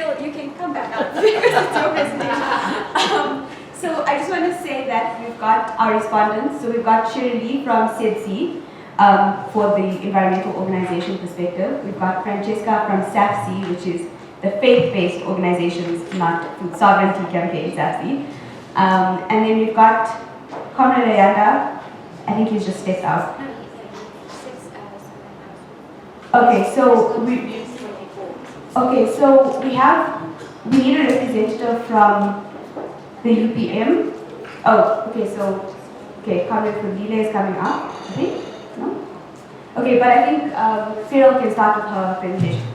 Ferrial, you can come back up because it's your presentation. So I just want to say that we've got our respondents. So we've got Shirley from SEDC for the environmental organization perspective. We've got Francesca from SAFC, which is the faith-based organizations, not food sovereignty campaign, SAFC. And then we've got Comrade Ayanda. I think he's just stepped out. Okay, so we need a representative from the UPM. Comrade Fadila is coming up, I think. No? Okay, but I think Ferrial can start with her presentation.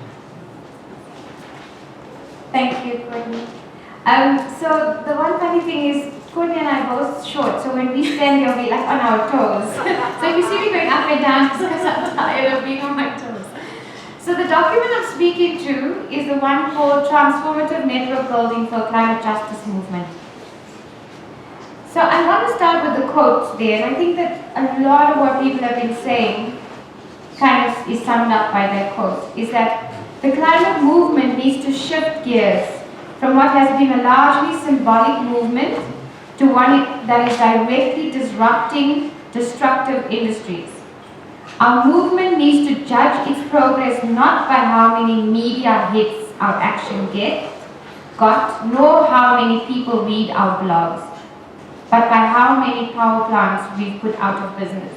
Thank you, Courtney. So the one funny thing is, Courtney and I are both short, so when we stand here, we're like on our toes. So if you see me going up and down, it's because I'm tired of being on my toes. So the document I'm speaking to is the one called Transformative Network Building for Climate Justice Movement. So I want to start with the quote there, and I think that a lot of what people have been saying kind of is summed up by that quote, is that the climate movement needs to shift gears from what has been a largely symbolic movement to one that is directly disrupting destructive industries. Our movement needs to judge its progress not by how many media hits our action got, nor how many people read our blogs, but by how many power plants we've put out of business.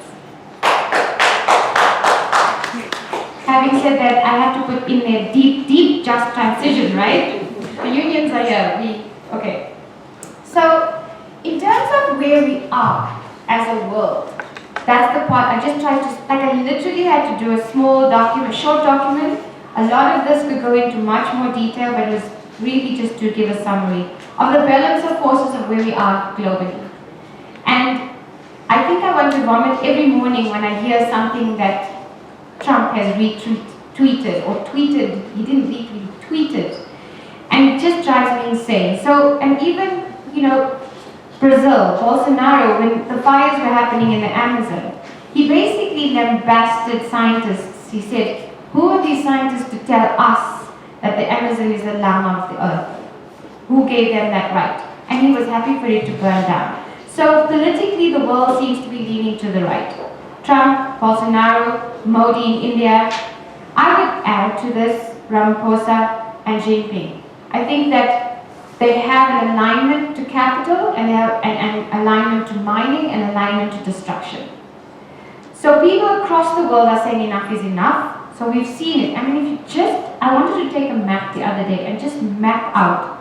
Having said that, I have to put in a deep just transition, right? The unions are here. Okay. So, in terms of where we are as a world, that's the part I just tried to, I literally had to do a small document, short document. A lot of this could go into much more detail, but it was really just to give a summary of the balance of forces of where we are globally. And I think I want to vomit every morning when I hear something that Trump has retweeted or tweeted. He didn't retweet, tweeted. And it just drives me insane. So, and even, Brazil, Bolsonaro, when the fires were happening in the Amazon, he basically lambasted scientists. He said, who are these scientists to tell us that the Amazon is the lung of the earth? Who gave them that right? And he was happy for it to burn down. So politically, the world seems to be leaning to the right. Trump, Bolsonaro, Modi in India. I would add to this Ramaphosa and Jinping. I think that they have an alignment to capital and they have an alignment to mining and alignment to destruction. So people across the world are saying enough is enough. So we've seen it. I mean, I wanted to take a map the other day and just map out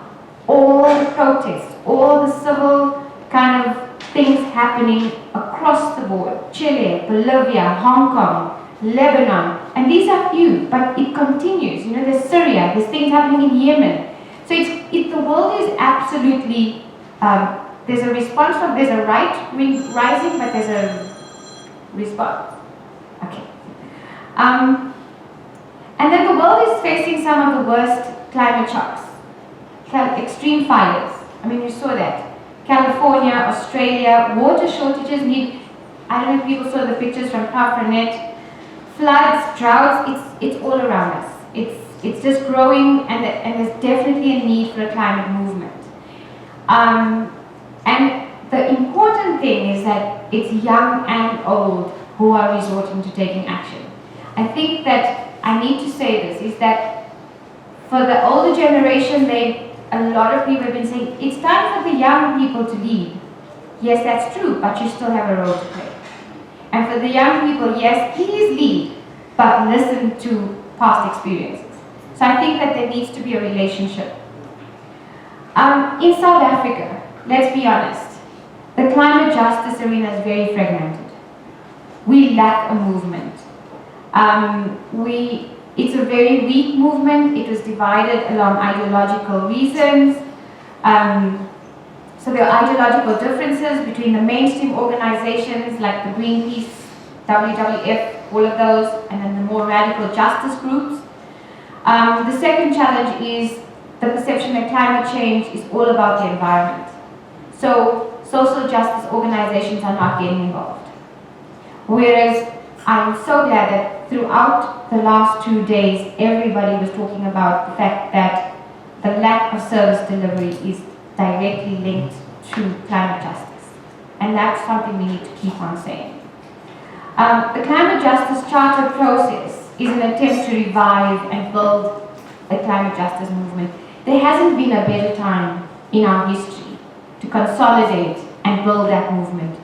all the protests, all the civil kind of things happening across the board. Chile, Bolivia, Hong Kong, Lebanon, and these are few, but it continues. There's Syria, there's things happening in Yemen. So the world is absolutely, there's a response there's a right wing rising, but there's a response. Okay. And then the world is facing some of the worst climate shocks. Extreme fires. I mean, you saw that. California, Australia, water shortages I don't know if people saw the pictures from Net. Floods, droughts, it's all around us. It's just growing, and there's definitely a need for a climate movement. And the important thing is that it's young and old who are resorting to taking action. I think that I need to say this, is that for the older generation, a lot of people have been saying, it's time for the young people to lead. Yes, that's true, but you still have a role to play. And for the young people, yes, please lead, but listen to past experiences. So I think that there needs to be a relationship. In South Africa, let's be honest, the climate justice arena is very fragmented. We lack a movement. It's a very weak movement. It was divided along ideological reasons. So there are ideological differences between the mainstream organizations like the Greenpeace, WWF, all of those, and then the more radical justice groups. The second challenge is the perception that climate change is all about the environment. So social justice organizations are not getting involved. Whereas I'm so glad that throughout the last 2 days, everybody was talking about the fact that the lack of service delivery is directly linked to climate justice. And that's something we need to keep on saying. The Climate Justice Charter process is an attempt to revive and build a climate justice movement. There hasn't been a better time in our history to consolidate and build that movement,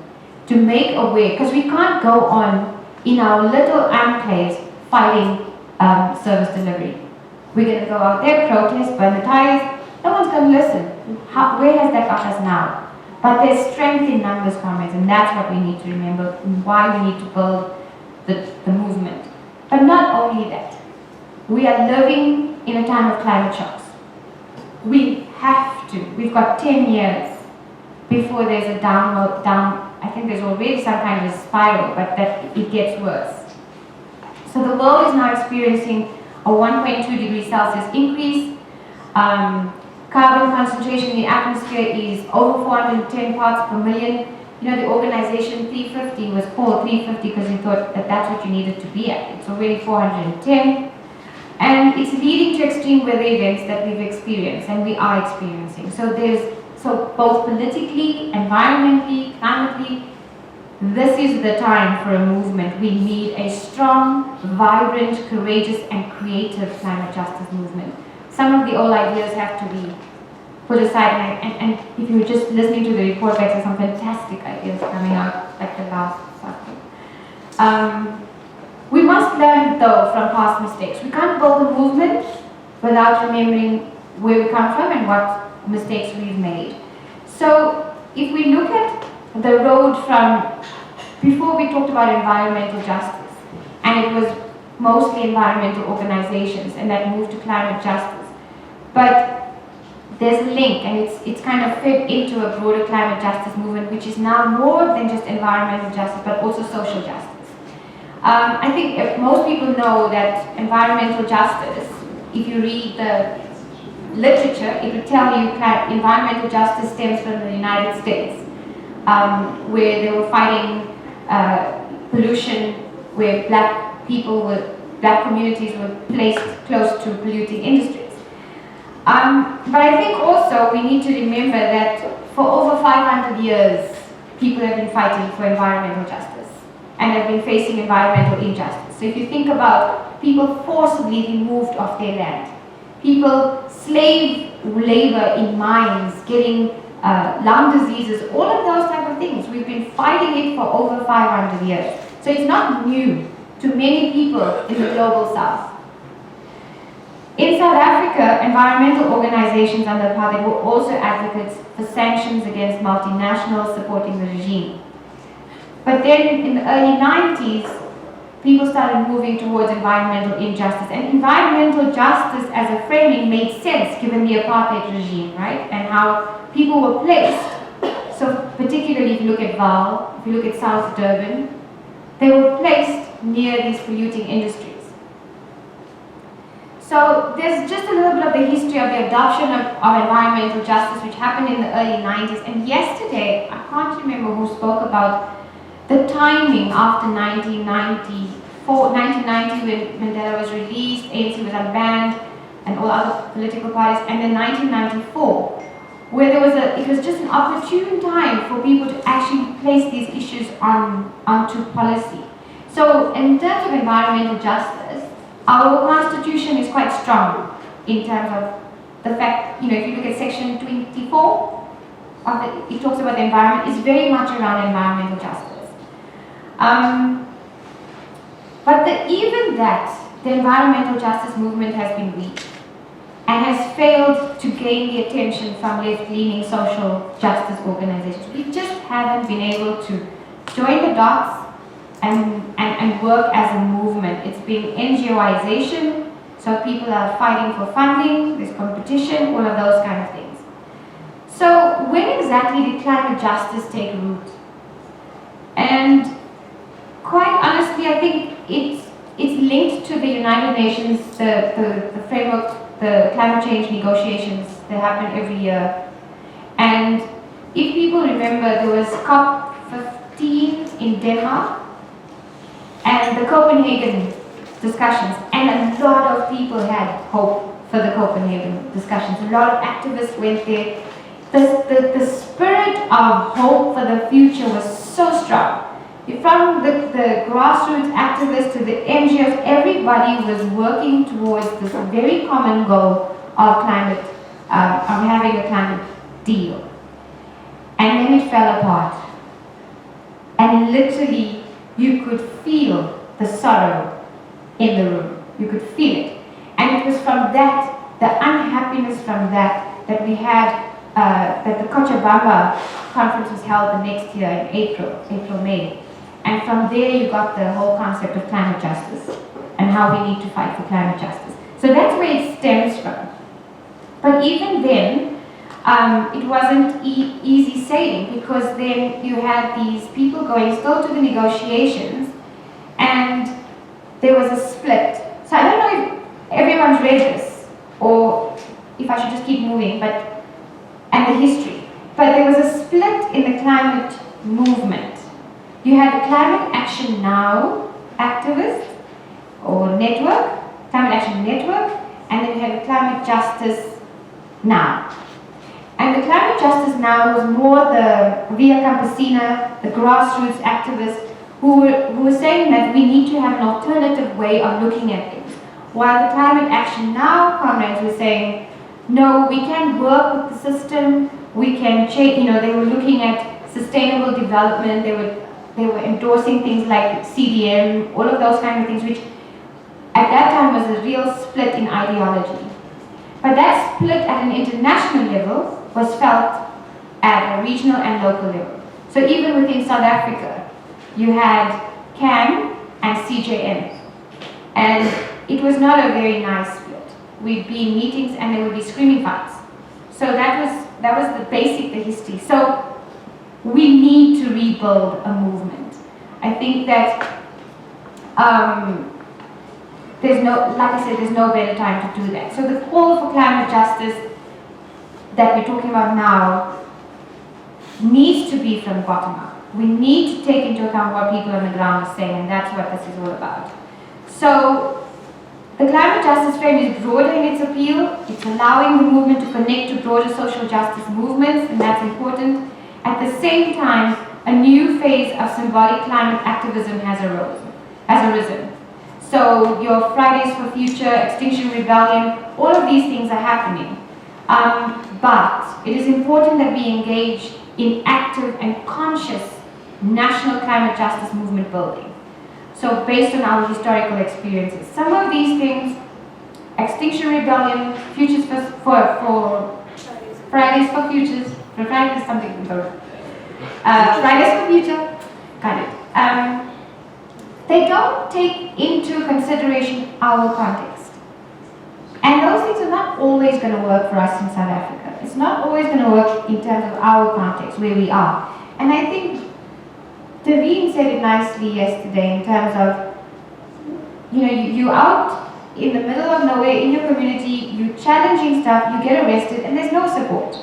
to make a way, because we can't go on in our little enclaves fighting service delivery. We're going to go out there, protest, burn the tires, no one's going to listen. Where has that got us now? But there's strength in numbers, comrades, and that's what we need to remember, and why we need to build the movement. But not only that, we are living in a time of climate shocks. We have to. We've got 10 years before there's a I think there's already some kind of a spiral, but that it gets worse. So the world is now experiencing a 1.2 degrees Celsius increase. Carbon concentration in the atmosphere is over 410 parts per million. You know, the organization 350 was called 350 because they thought that that's what you needed to be at. It's already 410. And it's leading to extreme weather events that we've experienced and we are experiencing. So both politically, environmentally, climatically, this is the time for a movement. We need a strong, vibrant, courageous, and creative climate justice movement. Some of the old ideas have to be put aside, and if you were just listening to the report, there's some fantastic ideas coming out like the last cycle. We must learn, though, from past mistakes. We can't build a movement without remembering where we come from and what mistakes we've made. So if we look at the road from, before we talked about environmental justice, and it was mostly environmental organizations, and that moved to climate justice. But there's a link, and it's kind of fit into a broader climate justice movement, which is now more than just environmental justice, but also social justice. I think most people know that environmental justice, if you read the literature, it will tell you environmental justice stems from the United States, where they were fighting pollution, where black communities were placed close to polluting industries. But I think also we need to remember that for over 500 years, people have been fighting for environmental justice and have been facing environmental injustice. So if you think about people forcibly being moved off their land, people slave labor in mines, getting lung diseases, all of those type of things. We've been fighting it for over 500 years. So it's not new to many people in the global south. In South Africa, environmental organizations under apartheid were also advocates for sanctions against multinationals supporting the regime. But then in the early 90s, people started moving towards environmental injustice, and environmental justice as a framing made sense given the apartheid regime, right? And how people were placed. So particularly if you look at Vaal, if you look at South Durban, they were placed near these polluting industries. So there's just a little bit of the history of the adoption of environmental justice, which happened in the early 90s. And yesterday, I can't remember who spoke about the timing after 1990 when Mandela was released, ANC was unbanned, and all other political parties, and then 1994, where it was just an opportune time for people to actually place these issues onto policy. So in terms of environmental justice, our constitution is quite strong in terms of the fact, if you look at section 24, it talks about the environment, it's very much around environmental justice. But even the environmental justice movement has been weak and has failed to gain the attention from left-leaning social justice organizations. We just haven't been able to join the dots and work as a movement. It's been NGOization, so people are fighting for funding, there's competition, all of those kind of things. So when exactly did climate justice take root? And quite honestly, I think it's linked to the United Nations, the framework, the climate change negotiations that happen every year. And if people remember, there was COP15 in Denmark and the Copenhagen discussions, and a lot of people had hope for the Copenhagen discussions. A lot of activists went there. The spirit of hope for the future was so strong. From the grassroots activists to the NGOs, everybody was working towards this very common goal of climate, of having a climate deal. And then it fell apart. And literally, you could feel the sorrow in the room. You could feel it. And it was from that, the unhappiness from that, that we had, that the Cochabamba conference was held the next year in April, May. And from there you got the whole concept of climate justice and how we need to fight for climate justice. So that's where it stems from. But even then, it wasn't easy sailing, because then you had these people going still to the negotiations, and there was a split. So I don't know if everyone's read this, or if I should just keep moving, and the history. But there was a split in the climate movement. You had the Climate Action Now activist or network, Climate Action Network, and then you had the Climate Justice Now. And the Climate Justice Now was more the Via Campesina, the grassroots activists who were saying that we need to have an alternative way of looking at things. While the Climate Action Now comrades were saying, no, we can work with the system, we can change, they were looking at sustainable development, they were endorsing things like CDM, all of those kind of things, which at that time was a real split in ideology. But that split at an international level was felt at a regional and local level. So even within South Africa, you had CAN and CJN. And it was not a very nice split. We'd be in meetings and there would be screaming fights. So that was the history. So we need to rebuild a movement. I think that there's no better time to do that. So the call for climate justice that we're talking about now needs to be from bottom up. We need to take into account what people on the ground are saying, and that's what this is all about. So the climate justice frame is broader in its appeal. It's allowing the movement to connect to broader social justice movements, and that's important. At the same time, a new phase of symbolic climate activism has arisen. So your Fridays for Future, Extinction Rebellion, all of these things are happening. But it is important that we engage in active and conscious national climate justice movement building. So based on our historical experiences. Some of these things, Extinction Rebellion, Futures for Fridays for Futures, for Fridays something, Fridays for Future, got it. They don't take into consideration our context. And those things are not always going to work for us in South Africa. It's not always going to work in terms of our context, where we are. And I think Daveen said it nicely yesterday in terms of, you're out in the middle of nowhere in your community, you're challenging stuff, you get arrested, and there's no support.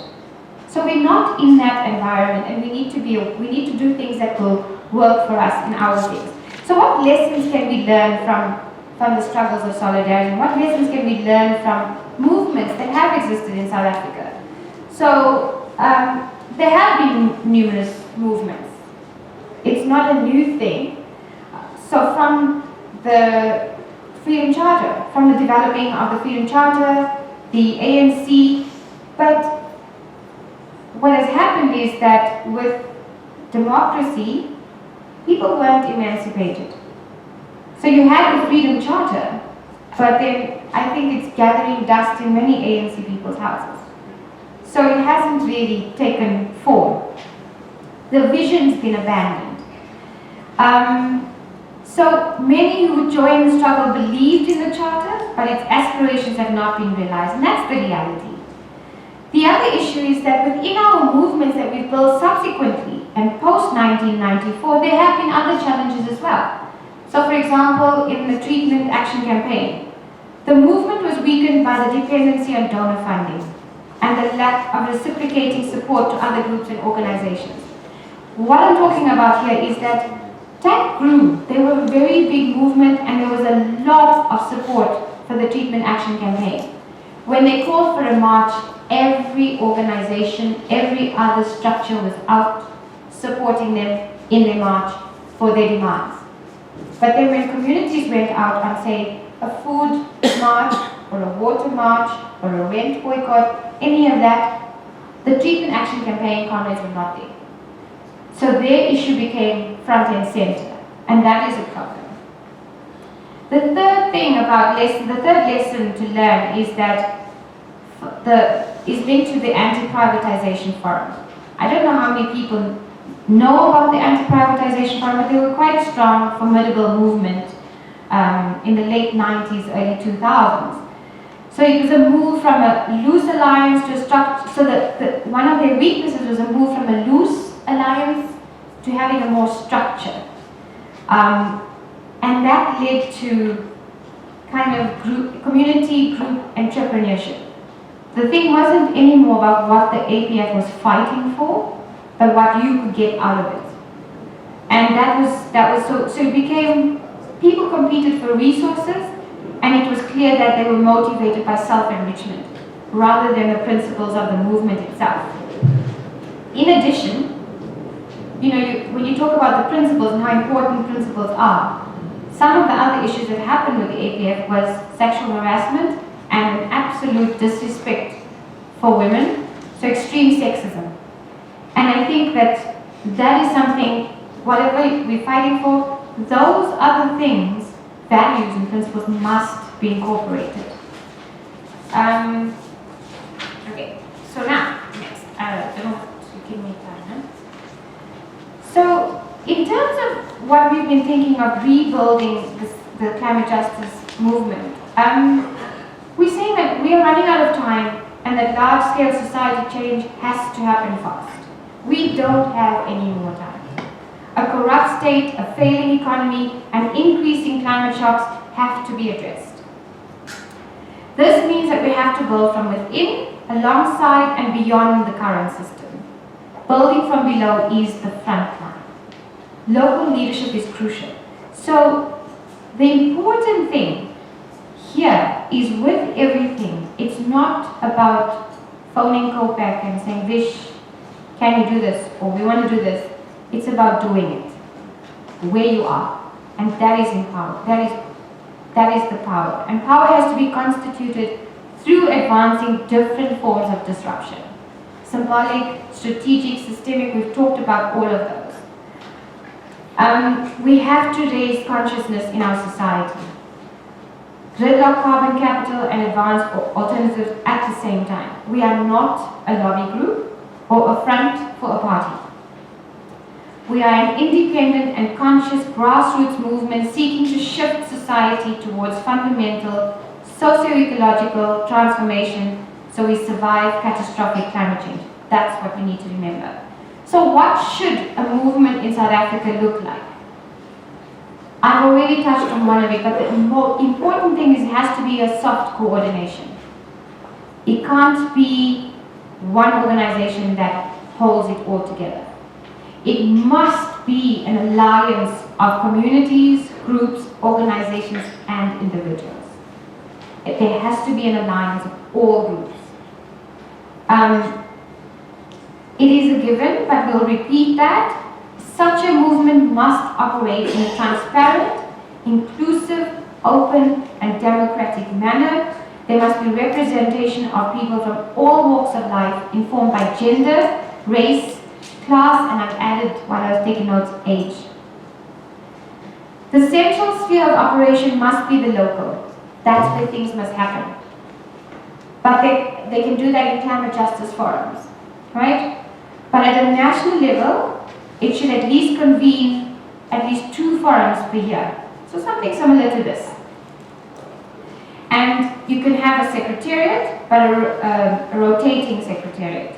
So we're not in that environment, and we need to do things that will work for us in our things. So what lessons can we learn from the struggles of solidarity? What lessons can we learn from movements that have existed in South Africa? So there have been numerous movements. It's not a new thing. So from the Freedom Charter, from the developing of the Freedom Charter, the ANC, but what has happened is that with democracy, people weren't emancipated. So you had the Freedom Charter, but then I think it's gathering dust in many ANC people's houses. So it hasn't really taken form. The vision's been abandoned. So many who joined the struggle believed in the Charter, but its aspirations have not been realized, and that's the reality. The other issue is that within our movements that we've built subsequently and post-1994, there have been other challenges as well. So for example, in the Treatment Action Campaign, the movement was weakened by the dependency on donor funding and the lack of reciprocating support to other groups and organizations. What I'm talking about here is that TAC grew. They were a very big movement, and there was a lot of support for the Treatment Action Campaign. When they called for a march, every organization, every other structure was out supporting them in their march for their demands. But then when communities went out on, say, a food march or a water march or a rent boycott, any of that, the treatment action campaign comrades were not there. So their issue became front and center, and that is a problem. The third lesson to learn is that is linked to the anti-privatization forum. I don't know how many people know about the anti-privatization forum, but they were quite a strong, formidable movement in the late 90s, early 2000s. So it was a move from a loose alliance to a structure. So one of their weaknesses was a move from a loose alliance to having a more structure. And that led to kind of community group entrepreneurship. The thing wasn't anymore about what the APF was fighting for, but what you could get out of it. And that was so it became, people competed for resources, and it was clear that they were motivated by self-enrichment rather than the principles of the movement itself. In addition, when you talk about the principles and how important principles are, some of the other issues that happened with the APF was sexual harassment and an absolute disrespect for women, so extreme sexism. And I think that is something, whatever we're fighting for, those other things, values and principles must be incorporated. Okay, so now, next, I don't have to give me time, huh? So, in terms of what we've been thinking of rebuilding the climate justice movement, we're saying that we are running out of time and that large-scale society change has to happen fast. We don't have any more time. A corrupt state, a failing economy, and increasing climate shocks have to be addressed. This means that we have to build from within, alongside, and beyond the current system. Building from below is the front line. Local leadership is crucial. So, the important thing here is with everything, it's not about phoning COPAC and saying, Vish, can you do this? Or we want to do this. It's about doing it, where you are. And that is empower. That is the power. And power has to be constituted through advancing different forms of disruption. Symbolic, strategic, systemic, we've talked about all of those. We have to raise consciousness in our society. Gridlock carbon capital and advanced alternatives at the same time. We are not a lobby group or a front for a party. We are an independent and conscious grassroots movement seeking to shift society towards fundamental socio-ecological transformation so we survive catastrophic climate change. That's what we need to remember. So what should a movement in South Africa look like? I've already touched on one of it, but the more important thing is it has to be a soft coordination. It can't be one organization that holds it all together. It must be an alliance of communities, groups, organizations, and individuals. There has to be an alliance of all groups. It is a given, but we'll repeat that. Such a movement must operate in a transparent, inclusive, open, and democratic manner. There must be representation of people from all walks of life, informed by gender, race, class, and I've added, while I was taking notes, age. The central sphere of operation must be the local. That's where things must happen. But they can do that in climate justice forums, right? But at a national level, it should at least convene at least 2 forums per year. So something similar to this. And you can have a secretariat, but a rotating secretariat,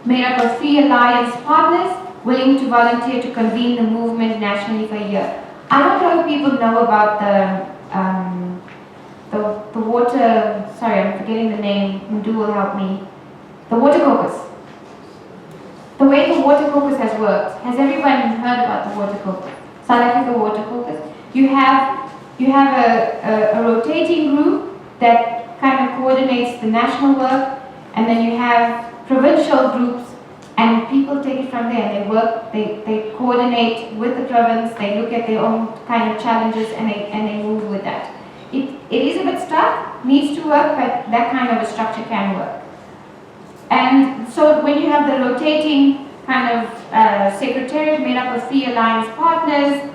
made up of 3 alliance partners willing to volunteer to convene the movement nationally for a year. I don't know if people know about the water, sorry, I'm forgetting the name, Mdu will help me. The water caucus. The way the water caucus has worked, has everyone heard about the water caucus? South Africa water caucus? You have a rotating group that kind of coordinates the national work, and then you have provincial groups, and people take it from there. They work, they coordinate with the province, they look at their own kind of challenges, and they move with that. It is a bit stuck, needs to work, but that kind of a structure can work. And so when you have the rotating kind of secretariat made up of 3 alliance partners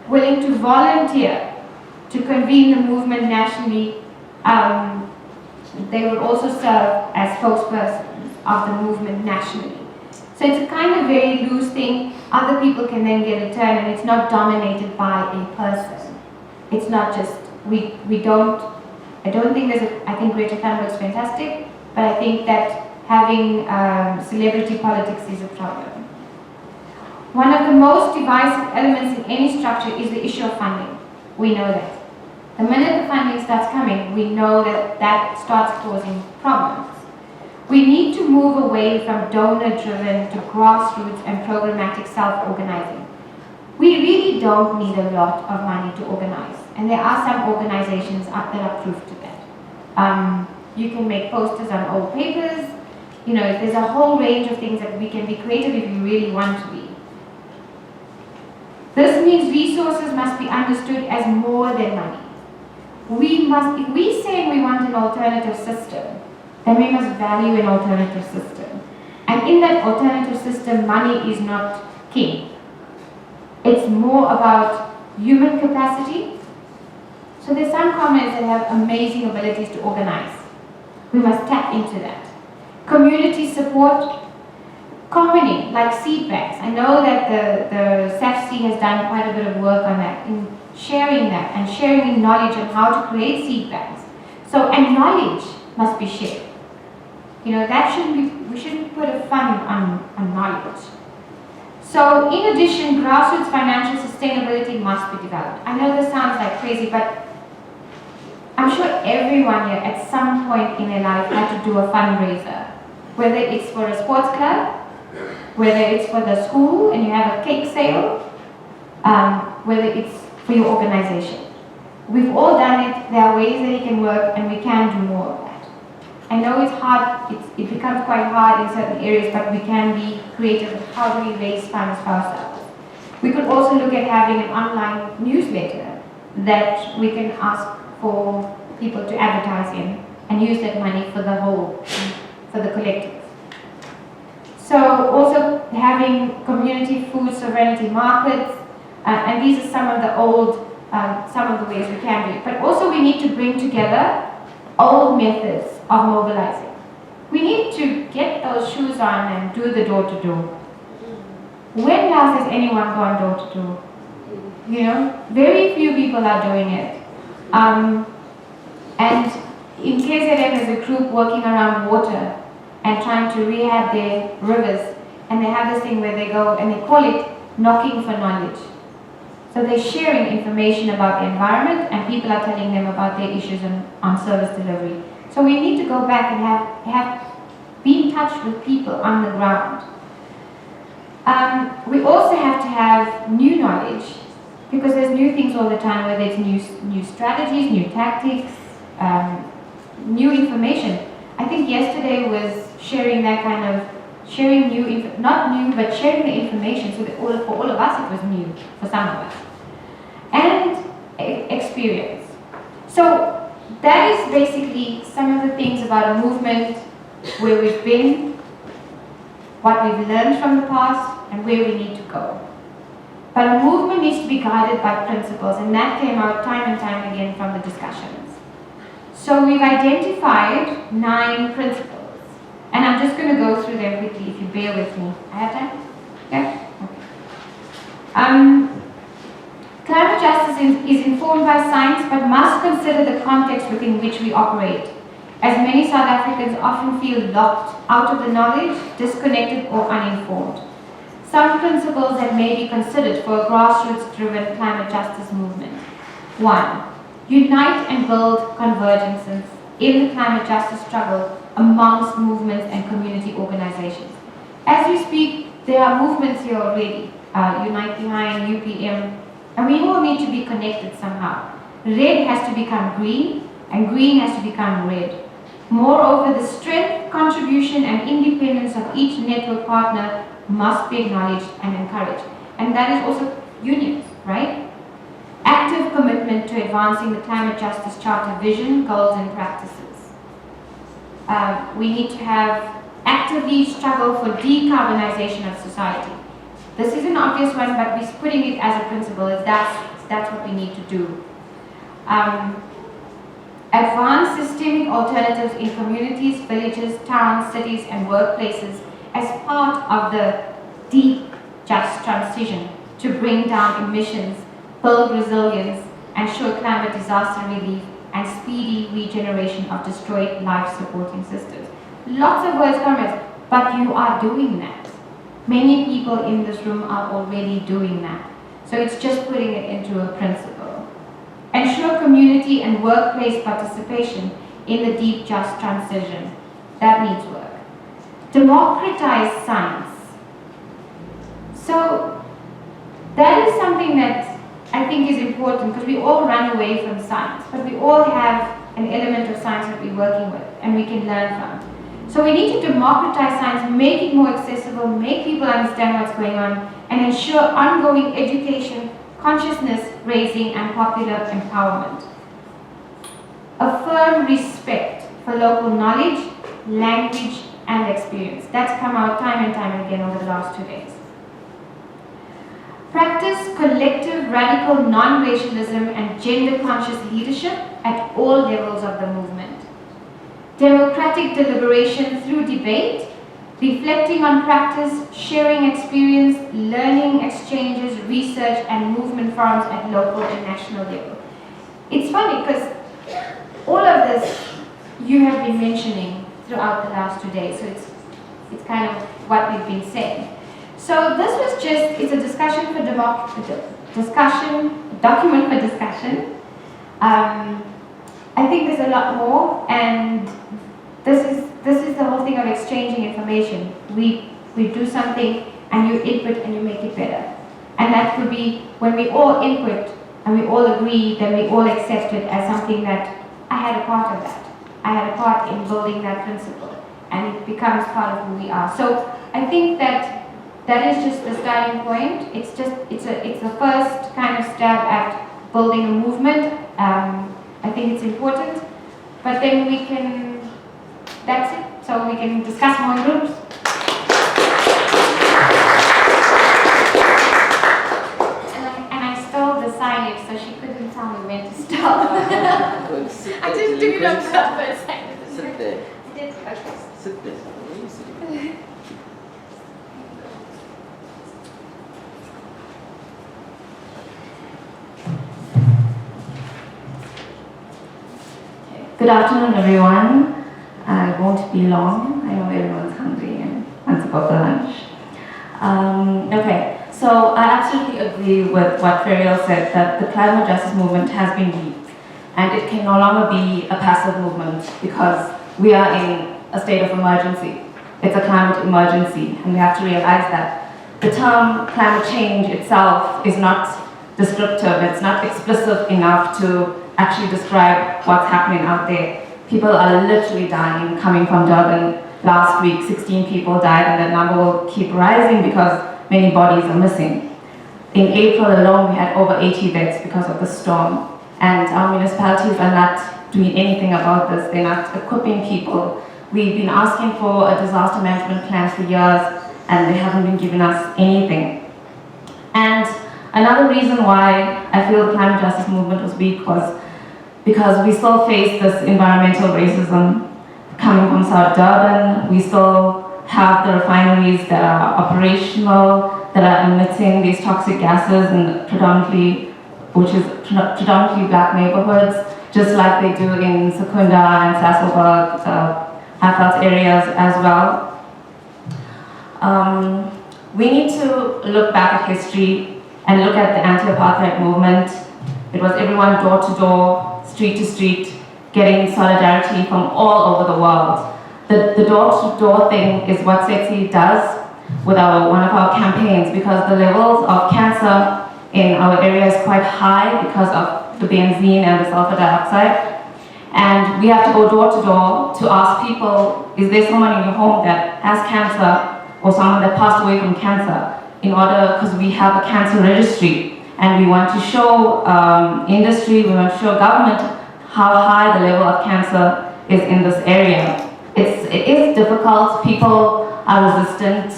willing to volunteer to convene the movement nationally, they will also serve as spokespersons of the movement nationally. So it's a kind of very loose thing. Other people can then get a turn, and it's not dominated by a person. It's not just, I don't think I think Greta Thunberg's fantastic, but I think that having celebrity politics is a problem. One of the most divisive elements in any structure is the issue of funding. We know that. The minute the funding starts coming, we know that that starts causing problems. We need to move away from donor-driven to grassroots and programmatic self-organizing. We really don't need a lot of money to organize, and there are some organizations that are proof to that. You can make posters on old papers. You know, there's a whole range of things that we can be creative if you really want to be. This means resources must be understood as more than money. If we say we want an alternative system, then we must value an alternative system. And in that alternative system, money is not king. It's more about human capacity. So there's some comrades that have amazing abilities to organize. We must tap into that. Community support, commoning, like seed banks. I know that the SAFC has done quite a bit of work on that, in sharing that and sharing knowledge on how to create seed banks. So, and knowledge must be shared. You know, that shouldn't be, we shouldn't put a fund on knowledge. So, in addition, grassroots financial sustainability must be developed. I know this sounds like crazy, but I'm sure everyone here at some point in their life had to do a fundraiser. Whether it's for a sports club, whether it's for the school and you have a cake sale, whether it's for your organization. We've all done it. There are ways that it can work, and we can do more of that. I know it's hard, it becomes quite hard in certain areas, but we can be creative with how do we raise funds for ourselves. We could also look at having an online newsletter that we can ask for people to advertise in and use that money for the whole, for the collective. So also having community food sovereignty markets, and these are some of the ways we can do it. But also we need to bring together old methods of mobilizing. We need to get those shoes on and do the door-to-door. When last has anyone gone door-to-door? You know, very few people are doing it. And in KZN there's a group working around water and trying to rehab their rivers, and they have this thing where they go and they call it knocking for knowledge. So they're sharing information about the environment, and people are telling them about their issues on service delivery. So we need to go back and be in touch with people on the ground. We also have to have new knowledge, because there's new things all the time, whether it's new strategies, new tactics, new information. I think yesterday was sharing that kind of, sharing not new, but sharing the information, so that for all of us it was new, for some of us. And experience. So that is basically some of the things about a movement, where we've been, what we've learned from the past, and where we need to go. But a movement needs to be guided by principles, and that came out time and time again from the discussions. So we've identified 9 principles, and I'm just going to go through them quickly if you bear with me. I have time? Yeah? Okay. Climate justice is informed by science, but must consider the context within which we operate, as many South Africans often feel locked out of the knowledge, disconnected or uninformed. Some principles that may be considered for a grassroots-driven climate justice movement. 1. Unite and build convergences in the climate justice struggle amongst movements and community organizations. As we speak, there are movements here already, Unite Behind, UPM, and we all need to be connected somehow. Red has to become green, and green has to become red. Moreover, the strength, contribution, and independence of each network partner must be acknowledged and encouraged. And that is also unions, right? Active commitment to advancing the Climate Justice Charter vision, goals, and practices. We need to have actively struggle for decarbonization of society. This is an obvious one, but we're putting it as a principle. That's what we need to do. Advance systemic alternatives in communities, villages, towns, cities, and workplaces as part of the deep, just transition to bring down emissions, build resilience, and show climate disaster relief and speedy regeneration of destroyed life-supporting systems. Lots of words, comments, but you are doing that. Many people in this room are already doing that. So it's just putting it into a principle. Ensure community and workplace participation in the deep, just transition. That needs work. Democratize science. So that is something that I think is important because we all run away from science, but we all have an element of science that we're working with and we can learn from. So we need to democratize science, make it more accessible, make people understand what's going on, and ensure ongoing education, consciousness raising, and popular empowerment. Affirm respect for local knowledge, language, and experience. That's come out time and time again over the last 2 days. Practice collective, radical non-racialism and gender-conscious leadership at all levels of the movement. Democratic deliberation through debate, reflecting on practice, sharing experience, learning exchanges, research, and movement forums at local and national level. It's funny because all of this you have been mentioning throughout the last 2 days, so it's kind of what we've been saying. So this was just, it's a discussion for document for discussion. I think there's a lot more, and this is the whole thing of exchanging information. We do something, and you input, and you make it better. And that could be when we all input, and we all agree, then we all accept it as something that I had a part of that. I had a part in building that principle, and it becomes part of who we are. So I think that is just the starting point. It's the first kind of step at building a movement. I think it's important, but then we can, that's it. So we can discuss more in groups. And I stole the signage, so she couldn't tell me when to stop. I didn't do it on purpose. Sit there. I did purpose. Sit there. Good afternoon, everyone. I won't be long. I know everyone's hungry and wants to go for lunch. Okay, so I absolutely agree with what Ferrial said, that the climate justice movement has been weak, and it can no longer be a passive movement because we are in a state of emergency. It's a climate emergency, and we have to realize that. The term climate change itself is not descriptive, it's not explicit enough to actually describe what's happening out there. People are literally dying. Coming from Durban last week, 16 people died, and that number will keep rising because many bodies are missing. In April alone, we had over 80 deaths because of the storm, and our municipalities are not doing anything about this. They're not equipping people. We've been asking for a disaster management plan for years, and they haven't been giving us anything. And another reason why I feel the climate justice movement was weak was because we still face this environmental racism coming from South Durban. We still have the refineries that are operational, that are emitting these toxic gases in predominantly black neighborhoods, just like they do in Secunda and Sasolburg, Highveld areas as well. We need to look back at history and look at the anti-apartheid movement. It was everyone door to door, street to street, getting solidarity from all over the world. The door-to-door thing is what SETSI does with one of our campaigns, because the levels of cancer in our area is quite high because of the benzene and the sulfur dioxide. And we have to go door to door to ask people, is there someone in your home that has cancer or someone that passed away from cancer? In order, because we have a cancer registry and we want to show industry, we want to show government how high the level of cancer is in this area. It is difficult, people are resistant,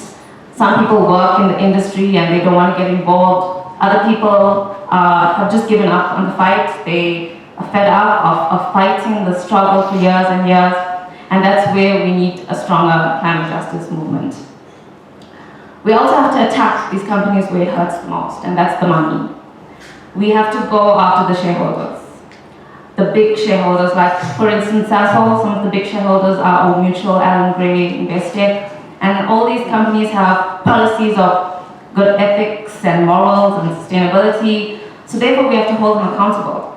some people work in the industry and they don't want to get involved, other people have just given up on the fight, they are fed up of fighting the struggle for years and years, and that's where we need a stronger climate justice movement. We also have to attack these companies where it hurts the most, and that's the money. We have to go after the shareholders. The big shareholders, like for instance Sasol, some of the big shareholders are Old Mutual, Allen Gray, Investec, and all these companies have policies of good ethics and morals and sustainability, so therefore we have to hold them accountable.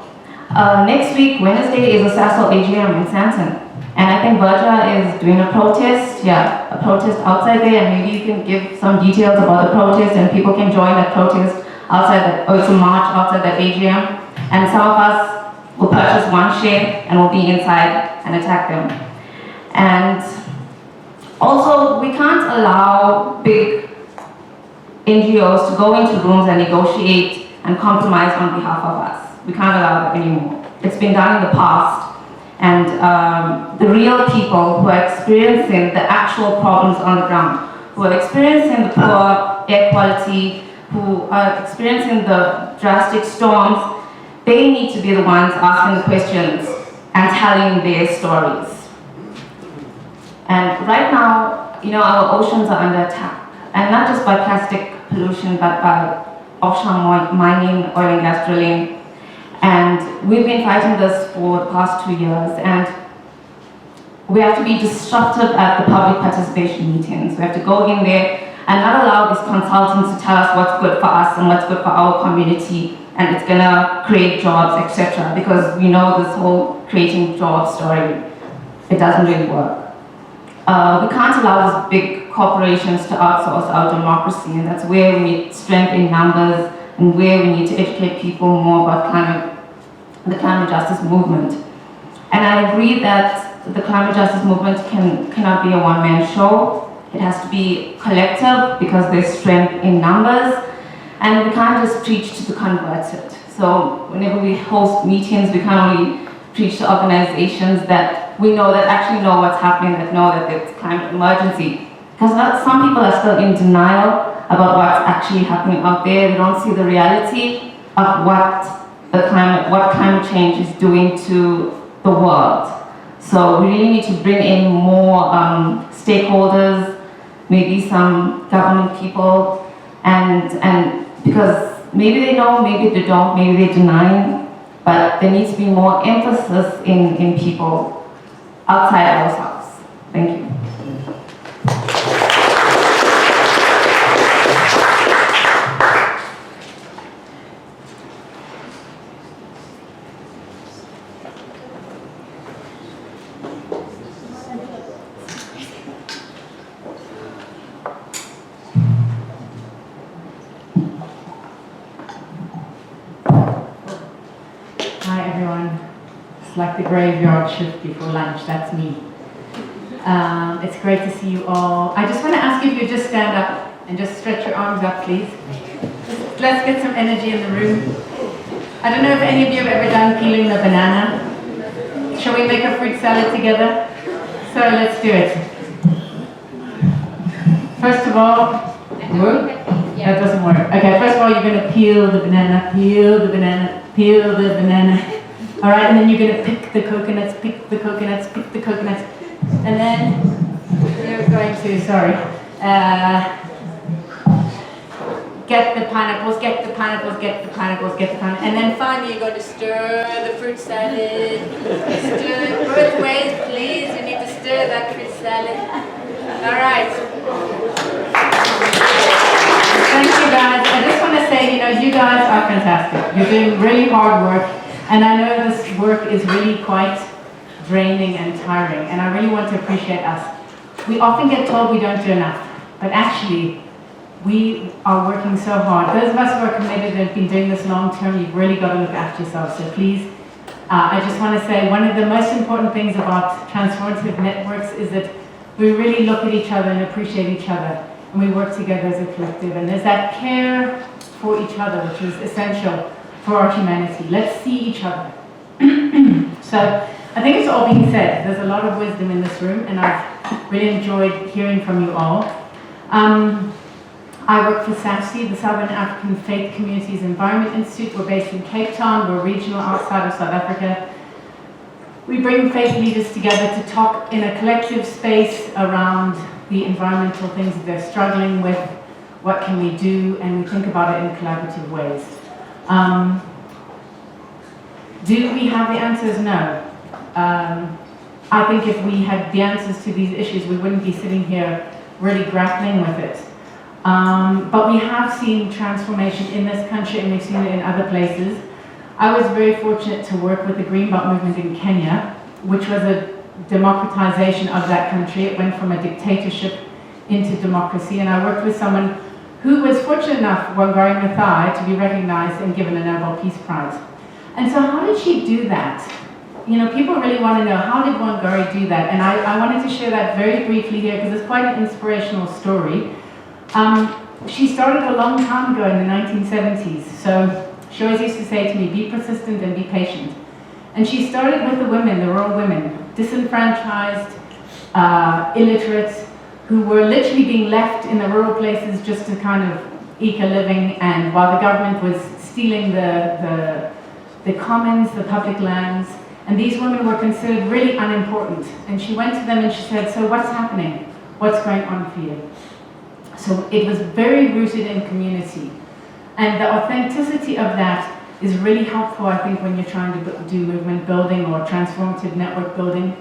Next week, Wednesday, is a Sasol AGM in Santon. And I think Virja is doing a protest outside there, and maybe you can give some details about the protest and people can join that protest outside it's a march outside that AGM. And some of us will purchase one share and will be inside and attack them. And also, we can't allow big NGOs to go into rooms and negotiate and compromise on behalf of us. We can't allow that anymore. It's been done in the past. And the real people who are experiencing the actual problems on the ground, who are experiencing the poor air quality, who are experiencing the drastic storms, they need to be the ones asking the questions and telling their stories. And right now, our oceans are under attack, and not just by plastic pollution, but by offshore mining, oil and gas drilling. And we've been fighting this for the past 2 years, and we have to be disruptive at the public participation meetings. We have to go in there and not allow these consultants to tell us what's good for us and what's good for our community, and it's gonna create jobs, etc. Because we know this whole creating jobs story, it doesn't really work. We can't allow these big corporations to outsource our democracy, and that's where we need strength in numbers and where we need to educate people more about the climate justice movement. And I agree that the climate justice movement cannot be a one-man show. It has to be collective because there's strength in numbers, and we can't just preach to the converted. So whenever we host meetings, we can't only preach to organizations that we know that actually know what's happening, that know that it's climate emergency. Because some people are still in denial about what's actually happening out there. They don't see the reality of what climate change is doing to the world. So we really need to bring in more stakeholders, maybe some government people, and because maybe they know, maybe they don't, maybe they're denying, but there needs to be more emphasis in people outside ourselves. Thank you. Hi everyone. It's like the graveyard shift before lunch, that's me. It's great to see you all. I just want to ask you if you just stand up and just stretch your arms up, please. Let's get some energy in the room. I don't know if any of you have ever done peeling the banana. Shall we make a fruit salad together? So let's do it. First of all, that doesn't work. Okay, first of all, you're going to peel the banana, peel the banana, peel the banana. All right, and then you're going to pick the coconuts, pick the coconuts, pick the coconuts. And then you're going to, get the pineapples, get the pineapples, get the pineapples, get the pineapples. And then finally you're going to stir the fruit salad. Stir both ways, please. You need to stir that fruit salad. All right. Thank you guys. I just want to say, you guys are fantastic. You're doing really hard work. And I know this work is really quite draining and tiring. And I really want to appreciate us. We often get told we don't do enough. But actually, we are working so hard. Those of us who are committed and have been doing this long term, you've really got to look after yourselves. So please I just want to say one of the most important things about transformative networks is that we really look at each other and appreciate each other, and we work together as a collective. And there's that care for each other, which is essential for our humanity. Let's see each other. So I think it's all being said. There's a lot of wisdom in this room, and I've really enjoyed hearing from you all. I work for SAFC, the Southern African Faith Communities Environment Institute. We're based in Cape Town. We're regional outside of South Africa. We bring faith leaders together to talk in a collective space around the environmental things that they're struggling with, what can we do, and we think about it in collaborative ways. Do we have the answers? No. I think if we had the answers to these issues, we wouldn't be sitting here really grappling with it. But we have seen transformation in this country, and we've seen it in other places. I was very fortunate to work with the Green Belt movement in Kenya, which was a democratization of that country. It went from a dictatorship into democracy, and I worked with someone who was fortunate enough, Wangari Maathai, to be recognized and given a Nobel Peace Prize. And so how did she do that? You know, people really want to know, how did Wangari do that? And I wanted to share that very briefly here because it's quite an inspirational story. She started a long time ago in the 1970s. So she always used to say to me, be persistent and be patient. And she started with the women, the rural women, disenfranchised, illiterate, who were literally being left in the rural places just to kind of eke a living, and while the government was stealing the commons, the public lands, and these women were considered really unimportant. And she went to them and she said, so what's happening? What's going on for you? So it was very rooted in community. And the authenticity of that is really helpful, I think, when you're trying to do movement building or transformative network building.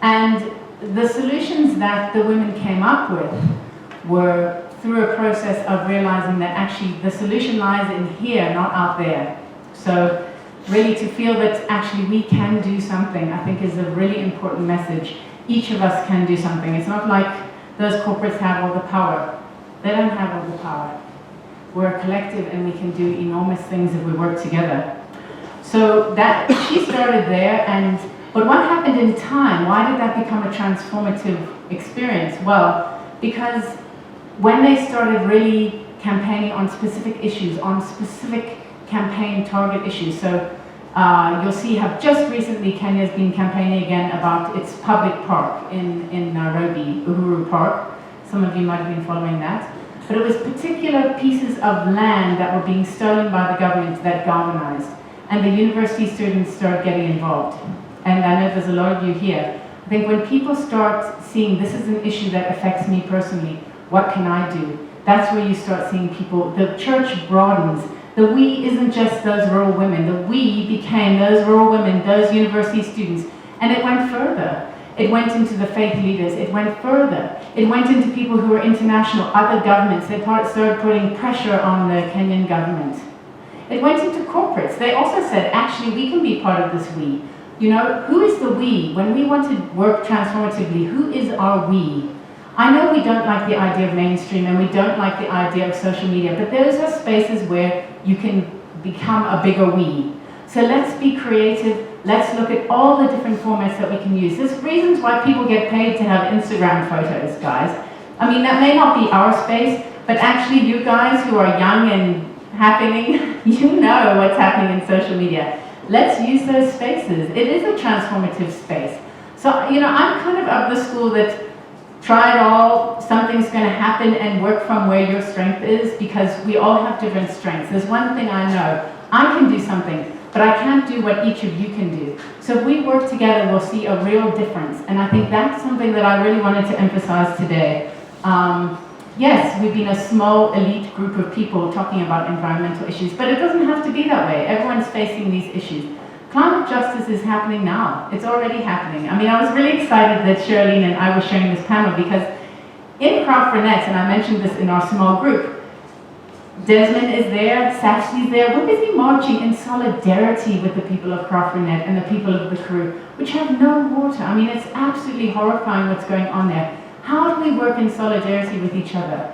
And the solutions that the women came up with were through a process of realizing that actually the solution lies in here, not out there. So really to feel that actually we can do something, I think, is a really important message. Each of us can do something. It's not like those corporates have all the power. They don't have all the power. We're a collective and we can do enormous things if we work together. So that she started there, but what happened in time? Why did that become a transformative experience? Well, because when they started really campaigning on specific issues, on specific campaign target issues. So you'll see how just recently Kenya's been campaigning again about its public park in Nairobi, Uhuru Park. Some of you might have been following that. But it was particular pieces of land that were being stolen by the government that galvanized. And the university students started getting involved. And I know there's a lot of you here. I think when people start seeing this is an issue that affects me personally, what can I do? That's where you start seeing people, the church broadens. The we isn't just those rural women. The we became those rural women, those university students. And it went further. It went into the faith leaders. It went further. It went into people who were international, other governments. They started putting pressure on the Kenyan government. It went into corporates. They also said, actually, we can be part of this we. You know, who is the we? When we want to work transformatively, who is our we? I know we don't like the idea of mainstream and we don't like the idea of social media, but those are spaces where you can become a bigger we. So let's be creative. Let's look at all the different formats that we can use. There's reasons why people get paid to have Instagram photos, guys. I mean, that may not be our space, but actually you guys who are young and happening, you know what's happening in social media. Let's use those spaces. It is a transformative space. So, you know, I'm kind of the school that try it all, something's going to happen, and work from where your strength is, because we all have different strengths. There's one thing I know, I can do something, but I can't do what each of you can do. So if we work together, we'll see a real difference. And I think that's something that I really wanted to emphasize today. Yes, we've been a small elite group of people talking about environmental issues, but it doesn't have to be that way. Everyone's facing these issues. Climate justice is happening now. It's already happening. I mean, I was really excited that Charlene and I were sharing this panel, because in Craft for Net, and I mentioned this in our small group, Desmond is there, Sashi's there. We're busy marching in solidarity with the people of Craft for Net and the people of the crew, which have no water. I mean, it's absolutely horrifying what's going on there. How do we work in solidarity with each other?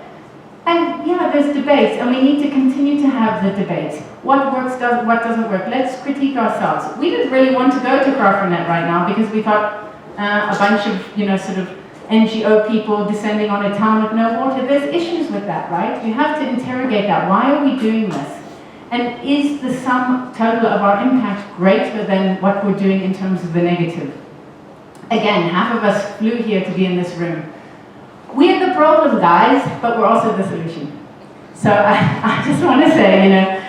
And yeah, there's debates, and we need to continue to have the debate. What works, what doesn't work. Let's critique ourselves. We didn't really want to go to CRAFNet right now because we thought a bunch of, sort of NGO people descending on a town with no water. There's issues with that, right? You have to interrogate that. Why are we doing this? And is the sum total of our impact greater than what we're doing in terms of the negative? Again, half of us flew here to be in this room. We're the problem, guys, but we're also the solution. So I just want to say,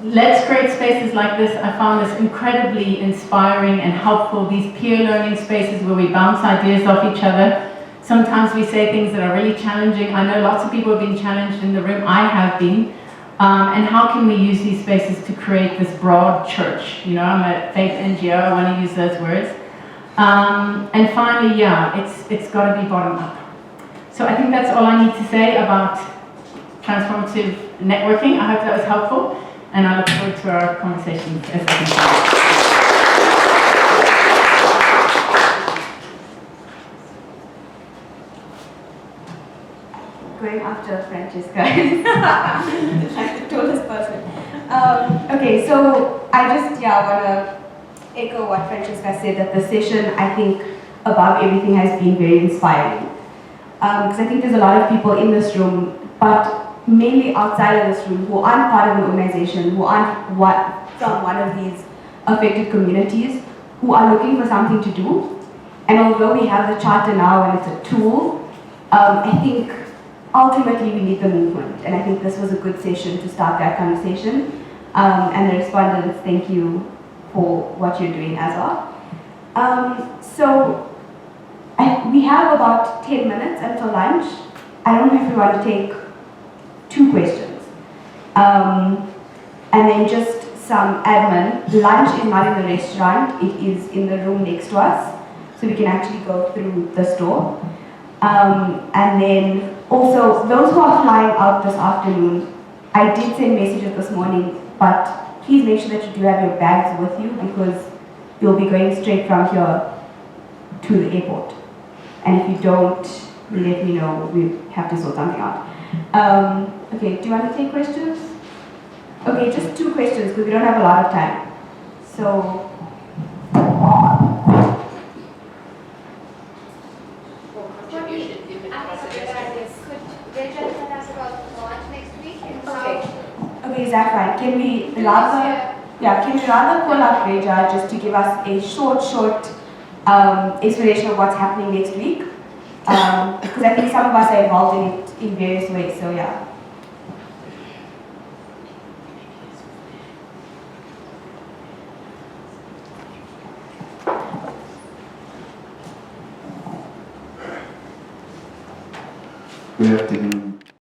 let's create spaces like this. I found this incredibly inspiring and helpful, these peer learning spaces where we bounce ideas off each other. Sometimes we say things that are really challenging. I know lots of people have been challenged in the room. I have been. And how can we use these spaces to create this broad church? I'm a faith NGO, I want to use those words. And finally, it's got to be bottom up. So I think that's all I need to say about transformative networking. I hope that was helpful, and I look forward to our conversations as we continue. Going after Francesca, like the tallest person. Okay, so I just want to echo what Francesca said, that the session, I think, above everything has been very inspiring. Because I think there's a lot of people in this room, but mainly outside of this room, who aren't part of an organization, who aren't from one of these affected communities, who are looking for something to do. And although we have the charter now and it's a tool, I think ultimately we need the movement. And I think this was a good session to start that conversation. And the respondents, thank you for what you're doing as well. We have about 10 minutes until lunch. I don't know if we want to take 2 questions. And then just some admin. Lunch is not in the restaurant, it is in the room next to us. So we can actually go through the store. And then also, those who are flying out this afternoon, I did send messages this morning, but please make sure that you do have your bags with you, because you'll be going straight from here to the airport. And if you don't, let me know, we have to sort something out. Okay, do you want to take questions? Okay, just 2 questions, because we don't have a lot of time. So, okay, Zafran, can we rather call up Reja just to give us a short explanation of what's happening next week? Because I think some of us are involved in it in various ways, so yeah. Good afternoon.